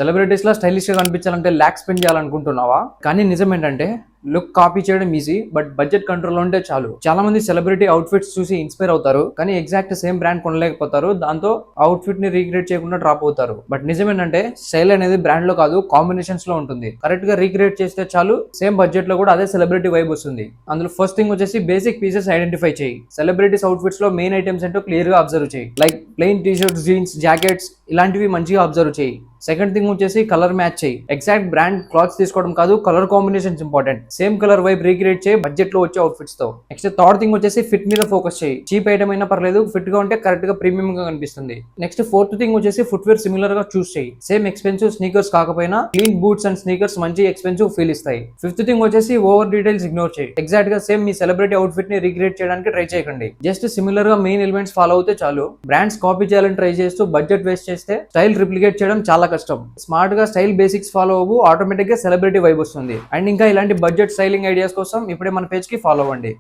Celebrities లా stylish గా కనిపించాలంటే lakh spend చేయాలనుకుంటున్నావా? కానీ నిజం ఏంటంటే లుక్ కాపీ చేయడం ఈజీ, బట్ బడ్జెట్ కంట్రోల్ ఉంటే చాలు. చాలా మంది సెలబ్రిటీ అవుట్ఫిట్స్ చూసి ఇన్స్పైర్ అవుతారు, కానీ ఎగ్జాక్ట్ సేమ్ బ్రాండ్ కొనలేకపోతారు. దాంతో అవుట్ఫిట్ ని రీక్రియేట్ చేయకుండా డ్రాప్ అవుతారు. బట్ నిజం ఏంటంటే స్టైల్ అనేది బ్రాండ్ లో కాదు, కాంబినేషన్స్ లో ఉంటుంది. కరెక్ట్ గా రీక్రియేట్ చేస్తే చాలు, సేమ్ బడ్జెట్ లో కూడా అదే సెలబ్రిటీ వైబ్ వస్తుంది. అందులో ఫస్ట్ థింగ్ వచ్చేసి బేసిక్ పీసెస్ ఐడెంటిఫై చేయి. సెలబ్రిటీస్ అవుట్ఫిట్స్ లో మెయిన్ ఐటమ్స్ ఏంటో క్లియర్ గా అబ్జర్వ్ చేయి. Like plain T shirts, jeans, jackets ఇలాంటివి మంచిగా అబ్జర్వ్ చేయి. సెకండ్ థింగ్ వచ్చేసి కలర్ మ్యాచ్ చేయి. ఎగ్జాక్ట్ బ్రాండ్ క్లాత్స్ తీసుకోవడం కాదు, colour combinations important. Same colour vibe recreate చేయి బడ్జెట్ లో వచ్చే అవుట్ఫిట్స్ తో. నెక్స్ట్ థర్డ్ థింగ్ వచ్చేసి ఫిట్ మీద ఫోకస్ చేయి. చీప్ ఐటమ్ అయినా పర్లేదు, ఫిట్ గా ఉంటే కరెక్ట్ గా ప్రీమియం గా కనిపిస్తుంది. నెక్స్ట్ ఫోర్త్ థింగ్ వచ్చేసి ఫుట్ వేర్ సిమిలర్ గా చూస్ చేయి. సేమ్ ఎక్స్పెన్సివ్ స్నీకర్స్ కాకపోయినా క్లీన్ బూట్స్ అండ్ స్నీకర్స్ మంచి ఎక్స్పెన్సివ్ ఫీల్ ఇస్తాయి. ఫిఫ్త్ థింగ్ వచ్చేసి ఓవర్ డీటెయిల్స్ ఇగ్నోర్ చేయి. ఎగ్జాక్ట్ గా సేమ్ మీ సెలబ్రిటీ అవుట్ఫిట్ ని రీక్రియేట్ చేయడానికి ట్రై చేయకండి. జస్ట్ సిమిలర్ గా మెయిన్ ఎలిమెంట్స్ ఫాలో అవుతే చాలు. బ్రాండ్స్ కాపీ చేయాలని ట్రై చేస్తూ బడ్జెట్ వేస్ట్ చేస్తే స్టైల్ రిప్లికేట్ చేయడం చాలా కష్టం. స్మార్ట్ గా స్టైల్ బేసిక్స్ ఫాలో అవ్వు, ఆటోమేటిక్ గా సెలబ్రిటీ వైబ్ వస్తుంది. అండ్ ఇంకా ఇలాంటి బడ్జెట్ స్టైలింగ్ ఐడియాస్ కోసం ఇప్పుడే మన పేజ్ కి ఫాలో అవ్వండి.